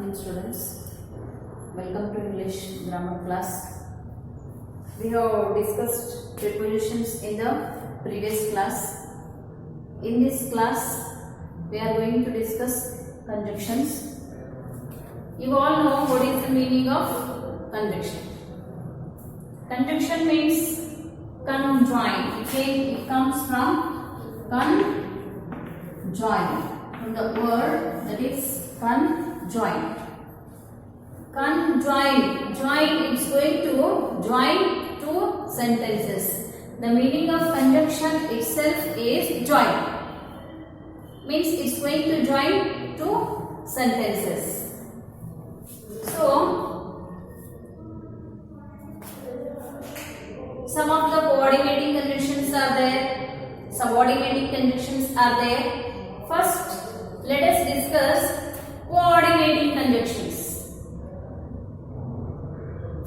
afternoon, students. Welcome to English grammar class. We have discussed prepositions in the previous class. In this class, we are going to discuss conjunctions. You all know what is the meaning of conjunction. Conjunction means conjoin. It comes from conjoin. From the word that is conjoin. Conjoin. Join is going to join two sentences. The meaning of conjunction itself is join. Means it's going to join two sentences. So, some of the coordinating conjunctions are there. Subordinating conjunctions are there. First, let us discuss coordinating conjunctions.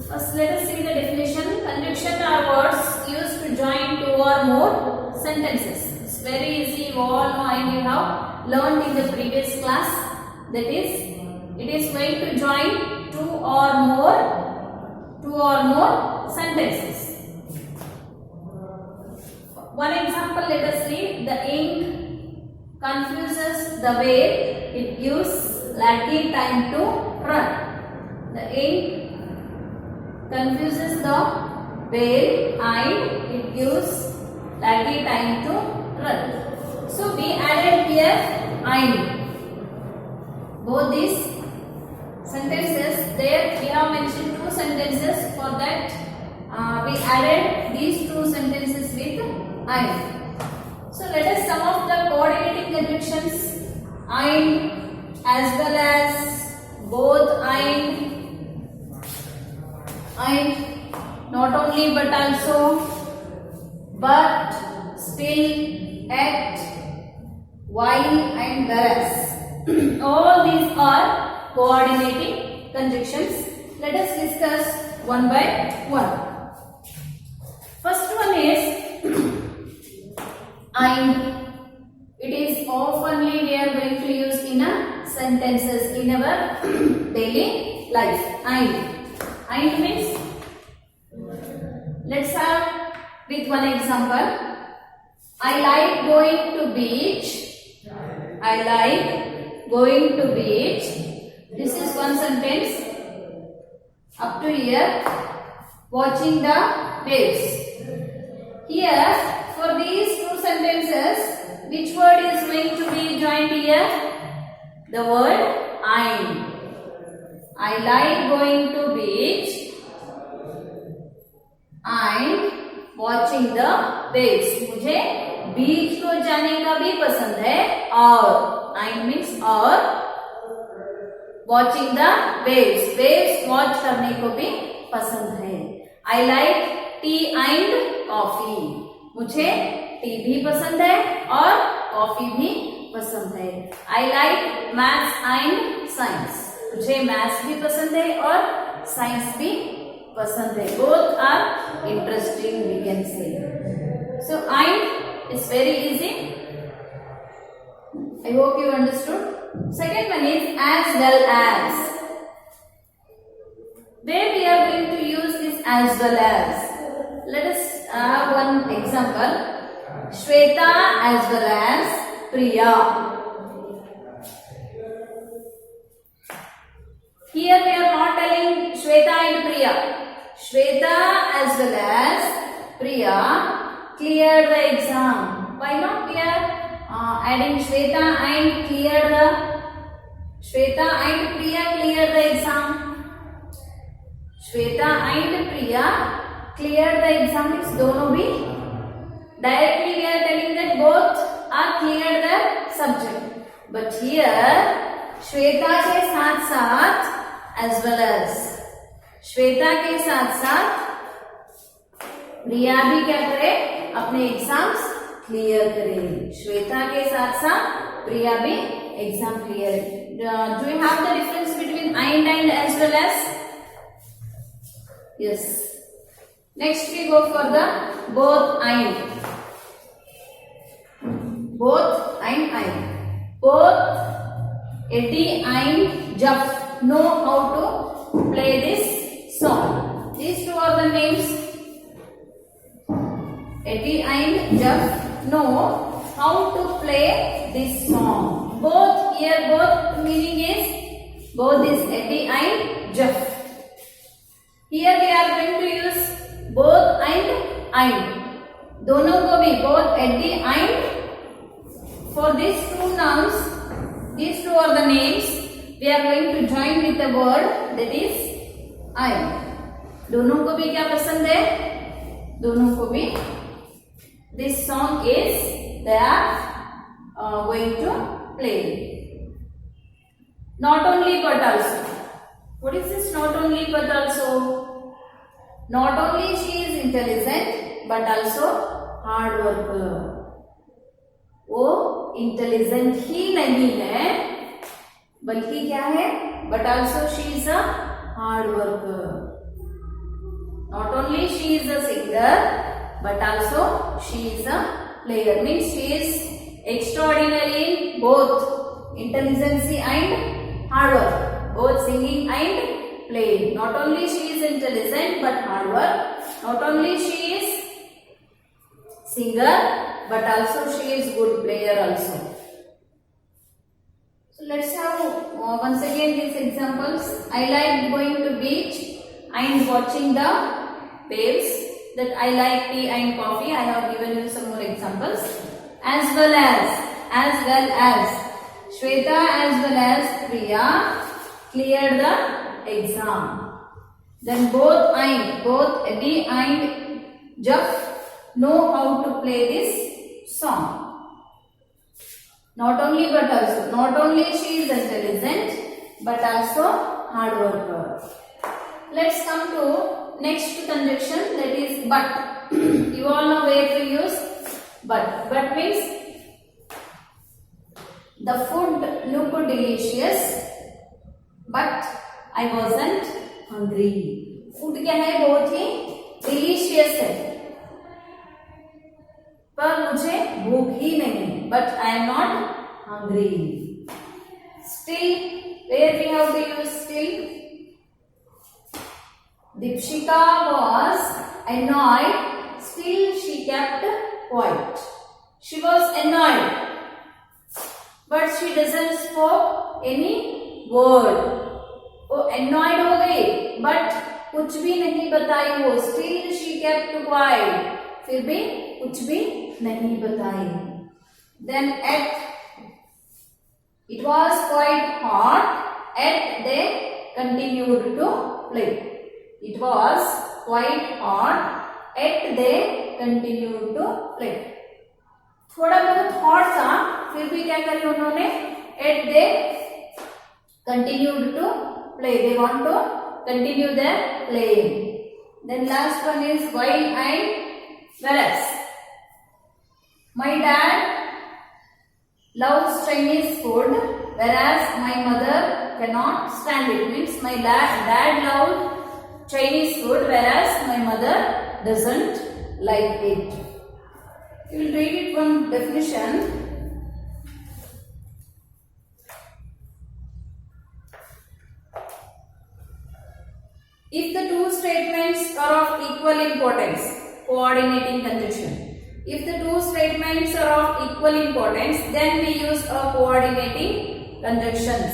First, let us see the definition. Conjunction are words used to join two or more sentences. It's very easy. You all know and you have learned in the previous class. That is, it is going to join two or more sentences. One example, let us see. The ink confuses the whale. It gives laggy time to run. The ink confuses the whale and it gives laggy time to run. So we added here and. Both these sentences, there we have mentioned two sentences. For that we added these two sentences with and. So let us sum up the coordinating conjunctions and as well as both and not only but also, but, still, at, while and whereas. All these are coordinating conjunctions. Let us discuss one by one. First one is and. It is oftenly we are going to use in a sentences in our daily life. And means, let's have with one example. I like going to beach. I like going to beach. This is one sentence. Up to here, watching the waves. Here, for these two sentences, which word is going to be joined here? The word and. I like going to beach and watching the waves. मुझे बीच को जाने का भी पसंद है और and means और watching the waves. Waves watch करने को भी पसंद है. I like tea and coffee. मुझे टी भी पसंद है और कॉफी भी पसंद है. I like maths and science. मुझे मैथ्स भी पसंद है और साइंस भी पसंद है. Both are interesting, we can say. So and is very easy. I hope you understood. Second one is as well as. Where we are going to use this as well as. Let us have one example. Shweta as well as Priya. Here we are not telling Shweta and Priya. Shweta as well as Priya cleared the exam. Why not we are adding Shweta and cleared the Shweta and Priya cleared the exam. Shweta and Priya cleared the exam means दोनों भी. Directly we are telling that both are cleared the subject. But here Shweta के साथ साथ as well as. Shweta के साथ साथ प्रिया भी क्या करे? अपने एग्जाम्स क्लियर करे. श्वेता के साथ साथ प्रिया भी exam clear. Do you have the difference between and as well as? Yes. Next we go for the both and. Both and. Both Eddie and Jeff know how to play this song. These two are the names. Eddie and Jeff know how to play this song. Both here, both meaning is both is Eddie and Jeff. Here we are going to use both and. दोनों को भी both Eddie and for these two nouns, these two are the names. We are going to join with the word that is and. दोनों को भी क्या पसंद है? दोनों को भी this song is they are going to play. Not only but also. What is this not only but also? Not only she is intelligent but also hard worker. वो इंटेलिजेंट ही नहीं है बल्कि क्या है? But also she is a hard worker. Not only she is a singer but also she is a player. Means she is extraordinary in both intelligence and hard work. Both singing and playing. Not only she is intelligent but hard work. Not only she is singer but also she is good player also. So let's have once again these examples. I like going to beach and watching the waves. That I like tea and coffee. I have given you some more examples. As well as Shweta as well as Priya cleared the exam. Then both Eddie and Jeff know how to play this song. Not only but also. Not only she is intelligent but also hard worker. Let's come to next conjunction, that is but. You all know where to use but. But means the food looked delicious but I wasn't hungry. Food क्या है? बहुत ही delicious है पर मुझे भूख ही नहीं. But I am not hungry. Still, where we have to use still? Deepshika was annoyed, still she kept quiet. She was annoyed, but she doesn't spoke any word. वो annoyed हो गई, but कुछ भी नहीं बताई वो. Still she kept quiet. फिर भी कुछ भी नहीं बताई. Then it was quite hot. They continued to play. It was quite hot. They continued to play. थोड़ा बहुत hot था, फिर भी क्या करें उन्होंने? They continued to play. They want to continue their playing. Then last one is while and whereas. My dad loves Chinese food, whereas my mother cannot stand it. Means my dad loves Chinese food, whereas my mother doesn't like it. You will read it one definition. If the two statements are of equal importance, coordinating conjunction. If the two statements are of equal importance, then we use a coordinating conjunctions.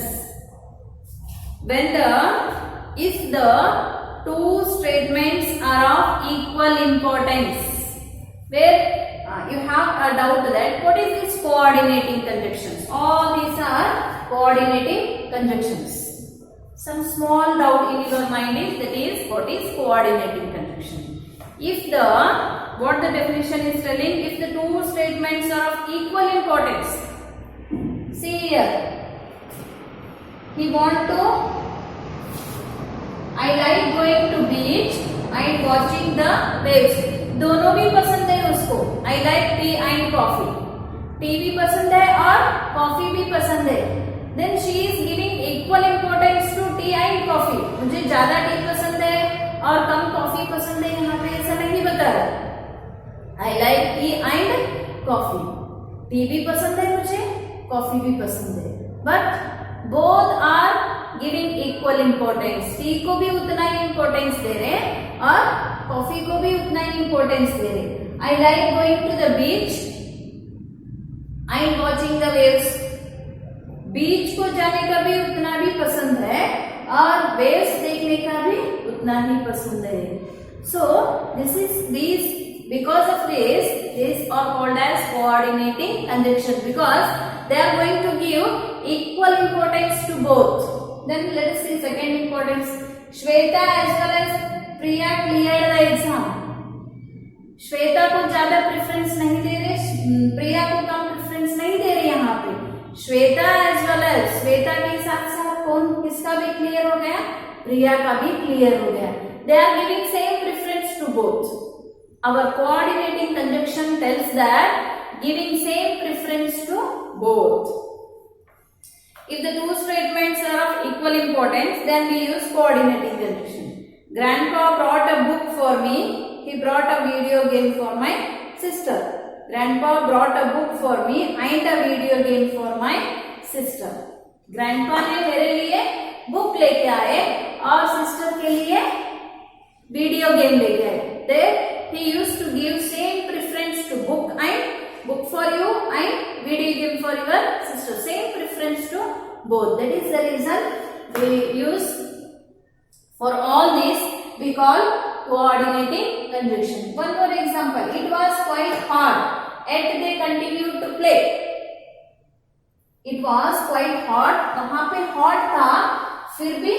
If the two statements are of equal importance, where you have a doubt that what is this coordinating conjunctions? All these are coordinating conjunctions. Some small doubt in your mind is that is what is coordinating conjunction. If what the definition is telling, if the two statements are of equal importance. See here, he want to. I like going to beach and watching the waves. दोनों भी पसंद है उसको. I like tea and coffee. T भी पसंद है और coffee भी पसंद है. Then she is giving equal importance to tea and coffee. मुझे ज्यादा टी पसंद है और कम कॉफी पसंद है. यहाँ पे ऐसा नहीं बता रहा. I like tea and coffee. T भी पसंद है मुझे, कॉफी भी पसंद है. But both are giving equal importance, T को भी उतना ही इम्पोर्टेंस दे रहे हैं और कॉफी को भी उतना ही इम्पोर्टेंस दे रहे हैं। I like going to the beach and watching the waves, beach को जाने का भी उतना भी पसंद है और वेव्स देखने का भी उतना ही पसंद है। So this is these because of this, these are called as coordinating conjunction because they are going to give equal importance to both. Then let us see second importance. Shweta as well as Priya cleared the exam. Shweta को ज्यादा preference नहीं दे रहे, प्रिया को कम preference नहीं दे रहे यहाँ पे। Shweta as well as, Shweta के साथ साथ कौन किसका भी क्लियर हो गया, प्रिया का भी क्लियर हो गया। They are giving same preference to both. Our coordinating conjunction tells that giving same preference to both. If the two statements are of equal importance, then we use coordinating conjunction. Grandpa brought a book for me. He brought a video game for my sister. Grandpa brought a book for me and a video game for my sister. Grandpa ने मेरे लिए book लेके आए और sister के लिए video game लेके आए। There he used to give same preference to book for you and video game for your sister. Same preference to both. That is the reason we use for all these we call coordinating conjunction. One more example. It was quite hot, yet they continued to play. It was quite hot. वहाँ पे hot था, फिर भी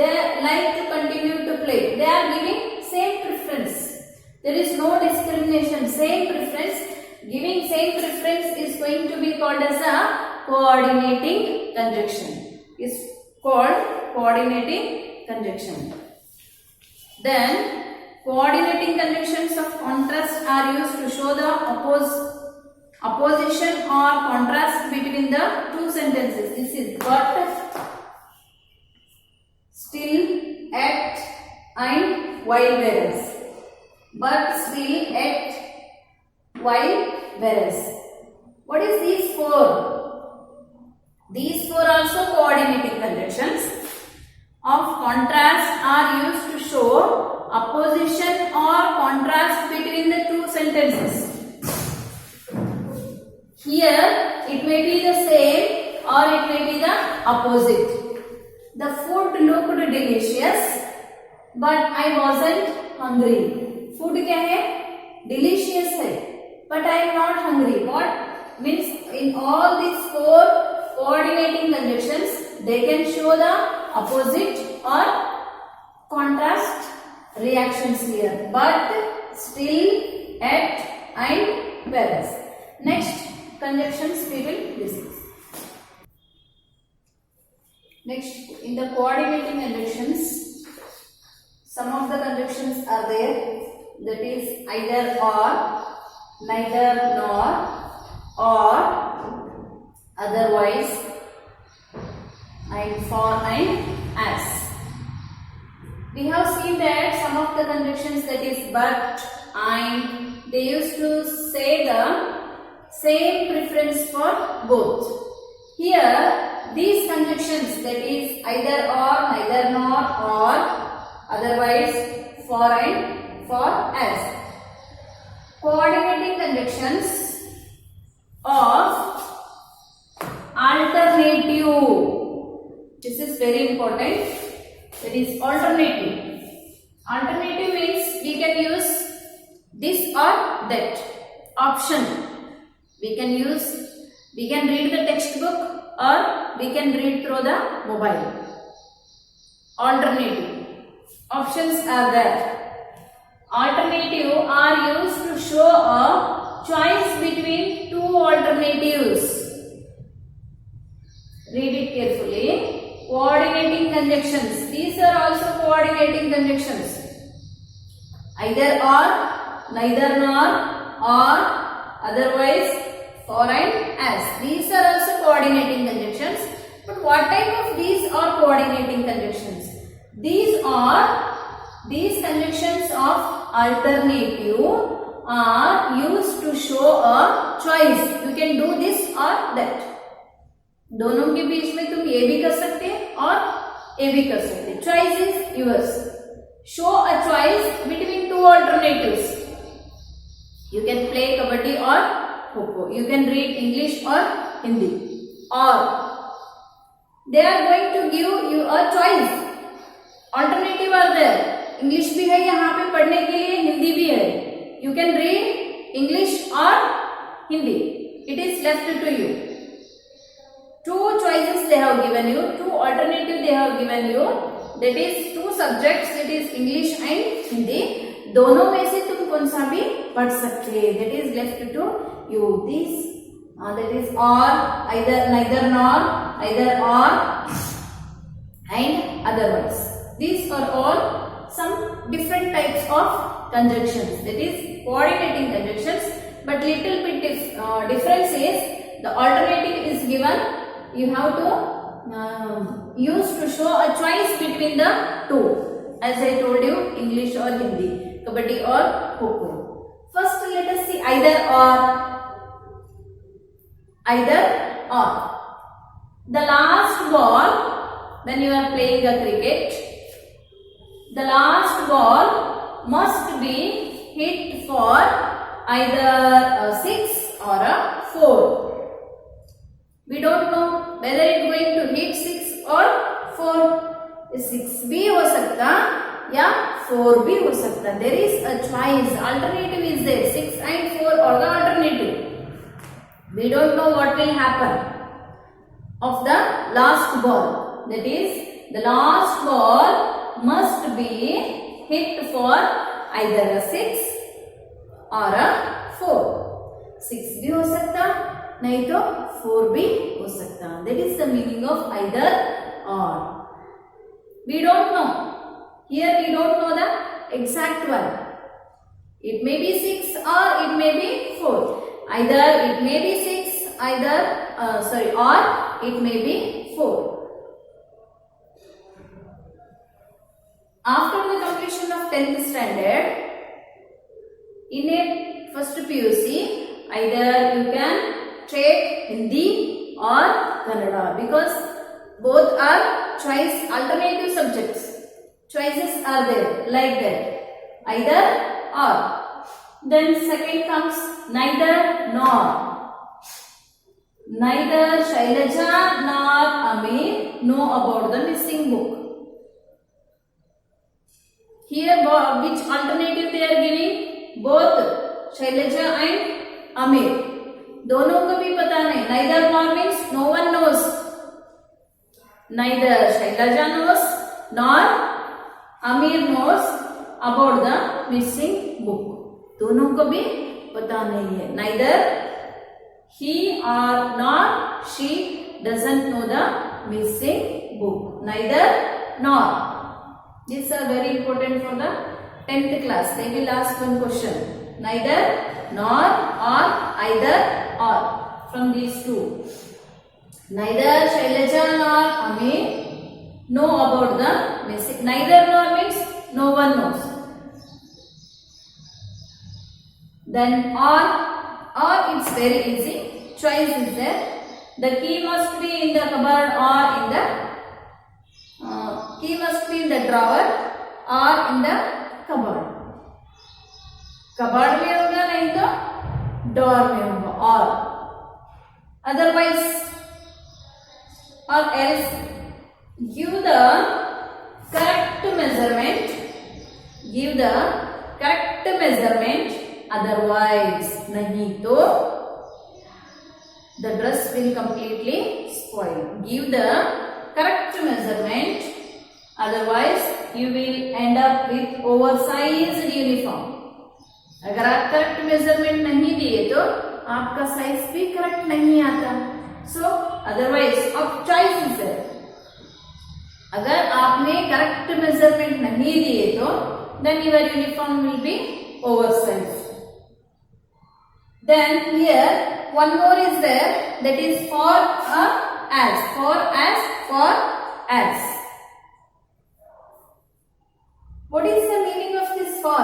they like to continue to play. They are giving same preference. There is no discrimination. Same preference. Giving same preference is going to be called as a coordinating conjunction. Is called coordinating conjunction. Then coordinating conjunctions of contrast are used to show the opposition or contrast between the two sentences. This is but, still, at and while, whereas. But, still, at, while, whereas. What is these four? These four also coordinating conjunctions of contrast are used to show opposition or contrast between the two sentences. Here it may be the same or it may be the opposite. The food looked delicious but I wasn't hungry. Food क्या है? Delicious है, but I am not hungry. What means in all these four coordinating conjunctions they can show the opposite or contrast reactions here. But, still, at and whereas. Next conjunctions we will discuss. Next, in the coordinating conjunctions, some of the conjunctions are there. That is either or, neither nor, or, otherwise, and for and as. We have seen that some of the conjunctions, that is but, and, they used to say the same preference for both. Here, these conjunctions, that is either or, neither nor, or, otherwise, for and for as. Coordinating conjunctions of alternative. This is very important. That is alternative. Alternative means we can use this or that option. We can read the textbook or we can read through the mobile. Alternative. Options are there. Alternative are used to show a choice between two alternatives. Read it carefully. Coordinating conjunctions. These are also coordinating conjunctions. Either or, neither nor, or, otherwise, for and as. These are also coordinating conjunctions. But what type of these are coordinating conjunctions? These conjunctions of alternative are used to show a choice. You can do this or that. दोनों के बीच में तुम ये भी कर सकते हैं और ए भी कर सकते. Choice is yours. Show a choice between two alternatives. You can play kabaddi or kho-kho. You can read English or Hindi. Or they are going to give you a choice. Alternative are there. English भी है यहाँ पे पढ़ने के लिए, हिंदी भी है. You can read English or Hindi. It is left to you. Two choices they have given you. Two alternatives they have given you. That is two subjects. That is English and Hindi. दोनों में से तुम कौन सा भी पढ़ सकते. That is left to you. This that is or, either, neither nor, either or, and otherwise. These are all some different types of conjunctions. That is coordinating conjunctions. But little bit difference is the alternative is given. You have to use to show a choice between the two. As I told you, English or Hindi, kabaddi or kho-kho. First, let us see either or. Either or. The last ball, when you are playing a cricket, the last ball must be hit for either a 6 or a 4. We don't know whether it is going to hit 6 or 4. 6 भी हो सकता या 4 भी हो सकता. There is a choice. Alternative is there. 6 and 4 are the alternative. We don't know what will happen of the last ball. That is, the last ball must be hit for either a 6 or a 4. 6 भी हो सकता, नहीं तो 4 भी हो सकता. That is the meaning of either or. We don't know. Here we don't know the exact one. It may be 6 or it may be 4. Either it may be 6, or it may be 4. After the completion of 10th standard, in a first PUC, either you can take Hindi or Kannada, because both are choice alternative subjects. Choices are there like that. Either or. Then second comes neither nor. Neither Shailaja nor Amir know about the missing book. Here which alternative they are giving? Both Shailaja and Amir. दोनों को भी पता नहीं. Neither nor means no one knows. Neither Shailaja knows nor Amir knows about the missing book. दोनों को भी पता नहीं है. Neither he or nor she doesn't know the missing book. Neither nor. These are very important for the 10th class. They will ask one question. Neither nor or either or. From these two. Neither Shailaja nor Amir know about the missing. Neither nor means no one knows. Then or it's very easy. Choice is there. The key must be in the cupboard or in the key must be in the drawer or in the cupboard. Cupboard में होगा नहीं तो door में होगा. Or otherwise or else give the correct measurement. Give the correct measurement. Otherwise नहीं तो the dress will completely spoil. Give the correct measurement. Otherwise you will end up with oversized uniform. अगर आप correct measurement नहीं दिए तो आपका size भी correct नहीं आता. सो अदरवाइज अब चॉइस इज देयर. अगर आपने करेक्ट मेजरमेंट नहीं दिए तो then your uniform will be oversized. Then here one more is there, that is for as. For as. What is the meaning of this for?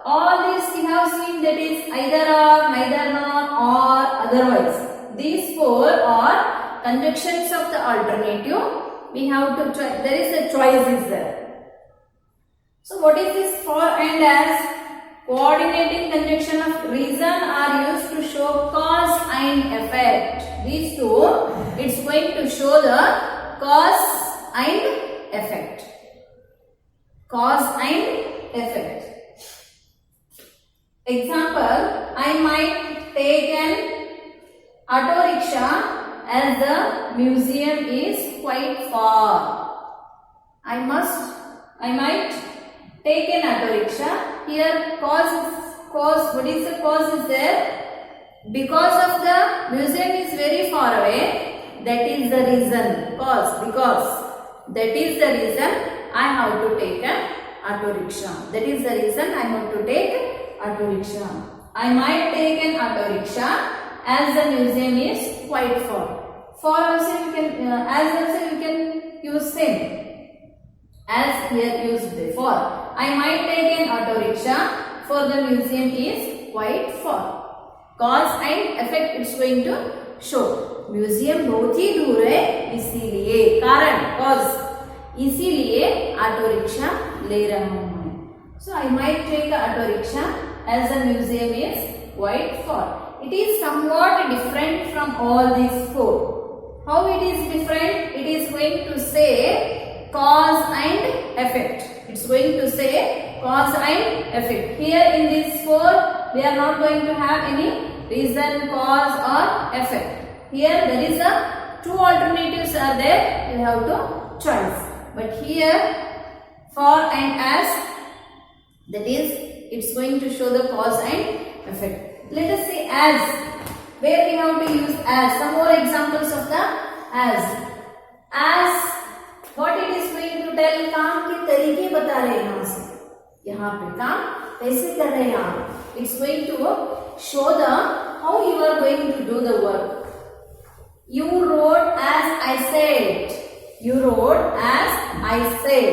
All this we have seen, that is either or, neither nor, or otherwise. These four are conjunctions of the alternative we have to try. There is a choice is there. So what is this for and as? Coordinating conjunction of reason are used to show cause and effect. These two, it's going to show the cause and effect. Cause and effect. Example, I might take an auto rickshaw as the museum is quite far. I might take an auto rickshaw. Here cause, what is the cause is there? Because of the museum is very far away, that is the reason. Cause, because that is the reason I have to take an auto rickshaw. That is the reason I have to take auto rickshaw. I might take an auto rickshaw as the museum is quite far. For also you can, as also you can use same. As here used before. I might take an auto rickshaw for the museum is quite far. Cause and effect it's going to show. Museum बहुत ही दूर है इसीलिए कारण cause इसीलिए auto rickshaw ले रहा हूँ मैं. So I might take the auto rickshaw as the museum is quite far. It is somewhat different from all these four. How it is different? It is going to say cause and effect. It's going to say cause and effect. Here in these four, we are not going to have any reason, cause or effect. Here there is a two alternatives are there. You have to choice. But here for and as, that is, it's going to show the cause and effect. Let us see as, where we have to use as. Some more examples of the as. As what it is going to tell, काम के तरीके बता रहे हैं यहाँ से. यहाँ पे काम कैसे कर रहे हैं आप. It's going to show the how you are going to do the work. You wrote as I said. You wrote as I said.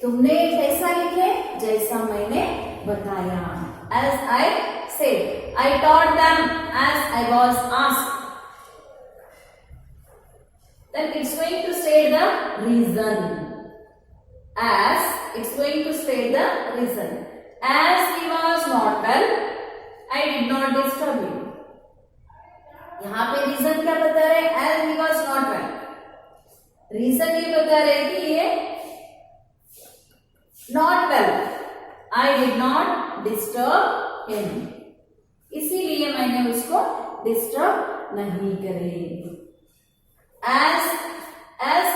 तुमने कैसा लिखे? जैसा मैंने बताया. As I said. I taught them as I was asked. Then it's going to state the reason. As it's going to state the reason. As he was not well, I did not disturb him. यहाँ पे reason क्या बता रहे हैं? As he was not well. Reason ये बता रहे हैं कि ये not well. I did not disturb him. इसीलिए मैंने उसको डिस्टर्ब नहीं करे. As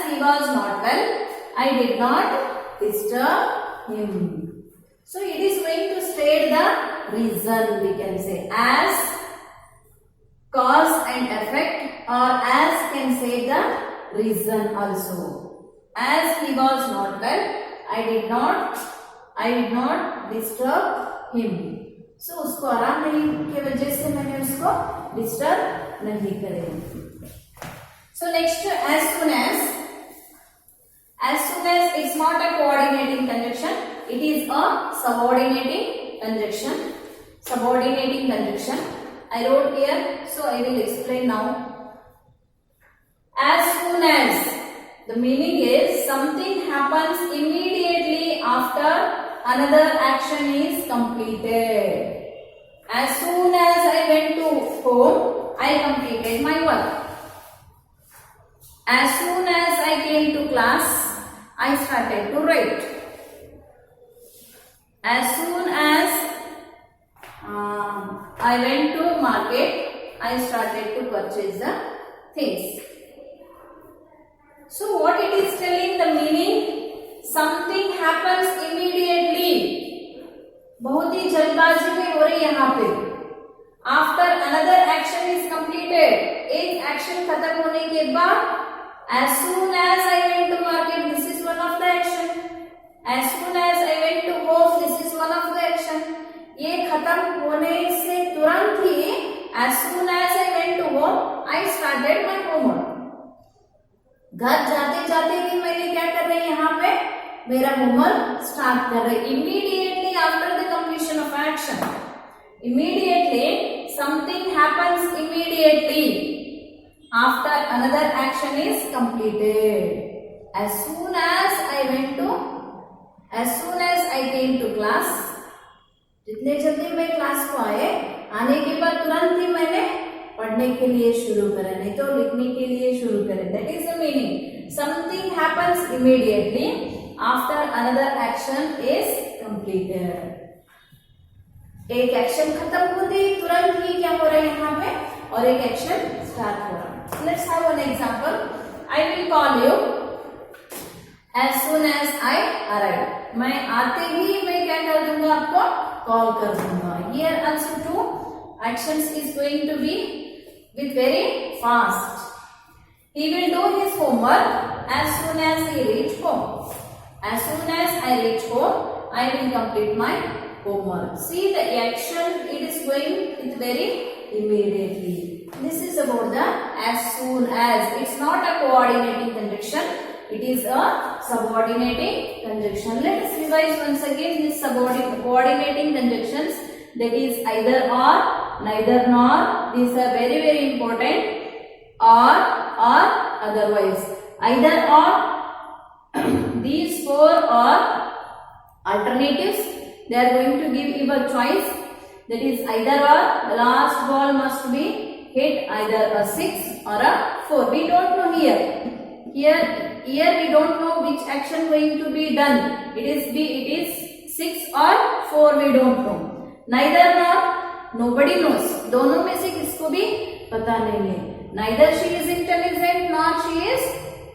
he was not well, I did not disturb him. So it is going to state the reason, we can say. As cause and effect, or as can say the reason also. As he was not well, I did not disturb him. So उसको आराम नहीं के वजह से मैंने उसको disturb नहीं करे. So next, as soon as it's not a coordinating conjunction, it is a subordinating conjunction. Subordinating conjunction. I wrote here, so I will explain now. As soon as, the meaning is something happens immediately after another action is completed. As soon as I went to home, I completed my work. As soon as I came to class, I started to write. As soon as I went to market, I started to purchase the things. So what it is telling, the meaning, something happens immediately. बहुत ही जल्दबाजी में हो रही है यहाँ पे. After another action is completed, एक action खत्म होने के बाद, as soon as I went to market, this is one of the action. As soon as I went to home, this is one of the action. ये खत्म होने से तुरंत ही, as soon as I went to home, I started my homework. घर जाते जाते ही मैंने क्या कर रही यहाँ पे, मेरा होमवर्क स्टार्ट कर रही. Immediately after the completion of action, immediately something happens immediately after another action is completed. As soon as I came to class, जितने जल्दी मैं क्लास को आने के बाद तुरंत ही मैंने पढ़ने के लिए शुरू करा, नहीं तो लिखने के लिए शुरू करे. That is the meaning. Something happens immediately after another action is completed. एक एक्शन खत्म होते ही तुरंत ही क्या हो रहा है यहाँ पे, और एक एक्शन स्टार्ट हो रहा है. Let's have an example. I will call you as soon as I arrive. मैं आते ही मैं क्या कर दूंगा, आपको कॉल कर दूंगा. Here also two actions is going to be with very fast. He will do his homework as soon as he reach home. As soon as I reach home, I will complete my homework. See the action, it is going with very immediately. This is about the as soon as. It's not a coordinating conjunction. It is a subordinating conjunction. Let us revise once again this coordinating conjunctions. That is either or, neither nor. These are very very important. Or otherwise. Either or. These four are alternatives. They are going to give you a choice. That is either or. The last ball must be hit either a 6 or a 4. We don't know here. Here we don't know which action going to be done. It is 6 or 4. We don't know. Neither nor. Nobody knows. दोनों में से किसको भी पता नहीं है. Neither she is intelligent nor she is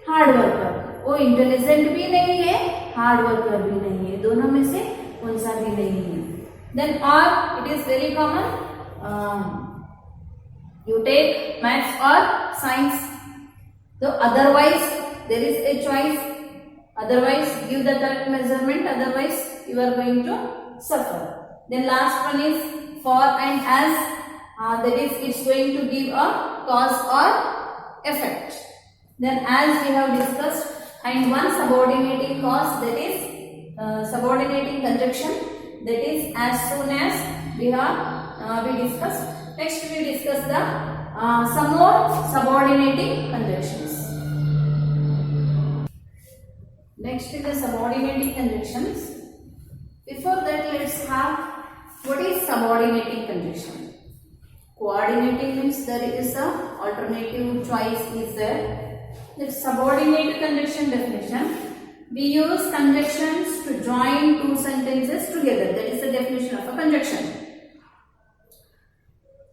hard worker. वो intelligent भी नहीं है, हार्ड वर्कर भी नहीं है. दोनों में से कौन सा भी नहीं है. Then or, it is very common. You take maths or science. So otherwise there is a choice. Otherwise give the correct measurement. Otherwise you are going to suffer. Then last one is for and as. That is it's going to give a cause or effect. Then as we have discussed, and one subordinating cause, that is subordinating conjunction, that is as soon as we discussed. Next we will discuss the some more subordinating conjunctions. Next is the subordinating conjunctions. Before that, let's have what is subordinating conjunction. Coordinating means there is a alternative choice is there. The subordinate conjunction definition. We use conjunctions to join two sentences together. That is the definition of a conjunction.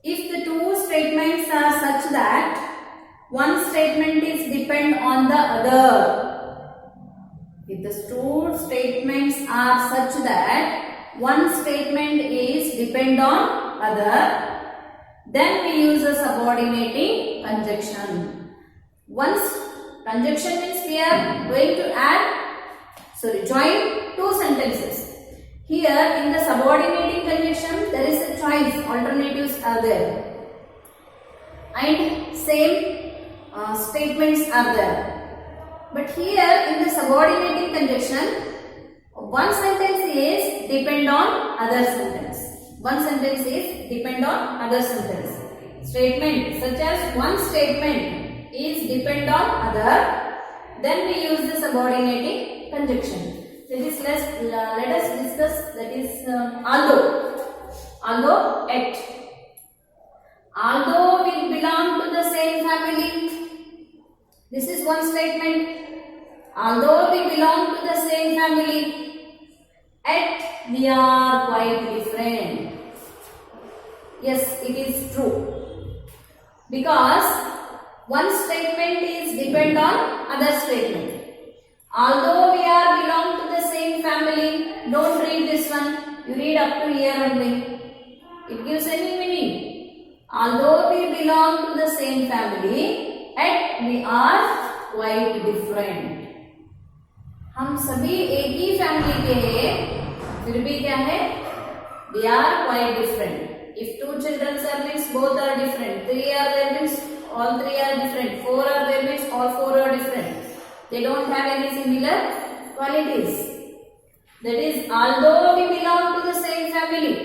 If the two statements are such that one statement is depend on the other. If the two statements are such that one statement is depend on other, then we use a subordinating conjunction. Once conjunction means we are going to join two sentences. Here in the subordinating conjunction there is a choice, alternatives are there. And same statements are there. But here in the subordinating conjunction, one sentence is depend on other sentence. One sentence is depend on other sentence. Statement such as one statement is depend on other, then we use the subordinating conjunction. That is let us discuss, that is although at. Although we belong to the same family. This is one statement. Although we belong to the same family, yet we are quite different. Yes, it is true. Because one statement is depend on other statement. Although we are belong to the same family, don't read this one. You read up to here only. It gives any meaning. Although we belong to the same family, yet we are quite different. हम सभी एक ही family के हैं, फिर भी क्या है? We are quite different. If two children are means both are different. Three are there means all three are different. Four are there means all four are different. They don't have any similar qualities. That is, although we belong to the same family,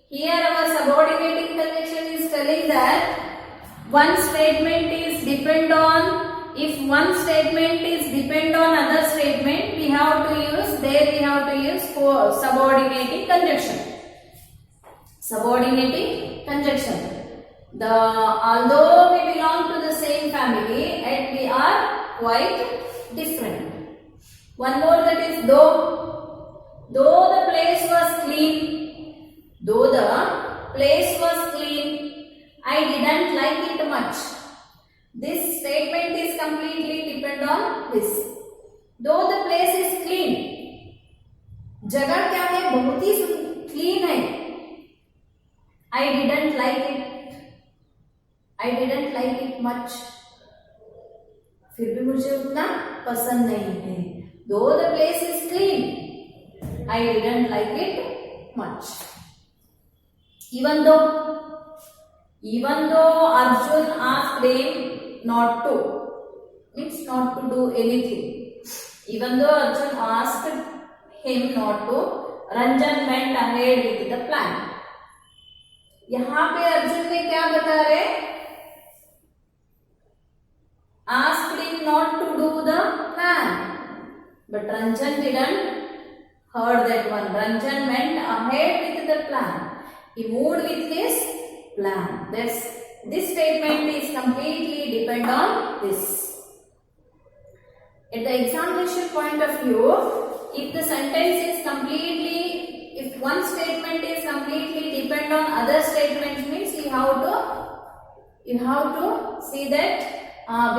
here our subordinating conjunction is telling that one statement is depend on if one statement is depend on other statement, we have to use subordinating conjunction. Subordinating conjunction. Although we belong to the same family, yet we are quite different. One more, that is though. Though the place was clean, I didn't like it much. This statement is completely depend on this. Though the place is clean, जगह क्या है, बहुत ही clean है. I didn't like it much. फिर भी मुझे उतना पसंद नहीं है. Though the place is clean, I didn't like it much. Even though Arjun asked him not to, means not to do anything. Even though Arjun asked him not to, Ranjan went ahead with the plan. यहाँ पे अर्जुन ने क्या बता रहे? Asked him not to do the plan. But Ranjan didn't heard that one. Ranjan went ahead with the plan. He moved with his plan. This statement is completely depend on this. At the examination point of view, if the sentence is if one statement is completely depend on other statements, means you have to see that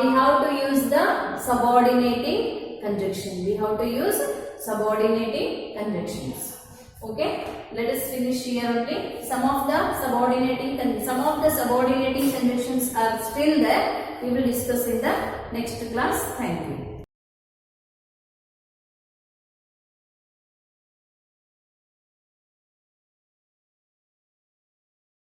we have to use the subordinating conjunction. We have to use subordinating conjunctions. Okay, let us finish here only. Some of the subordinating conjunctions are still there. We will discuss in the next class. Thank you.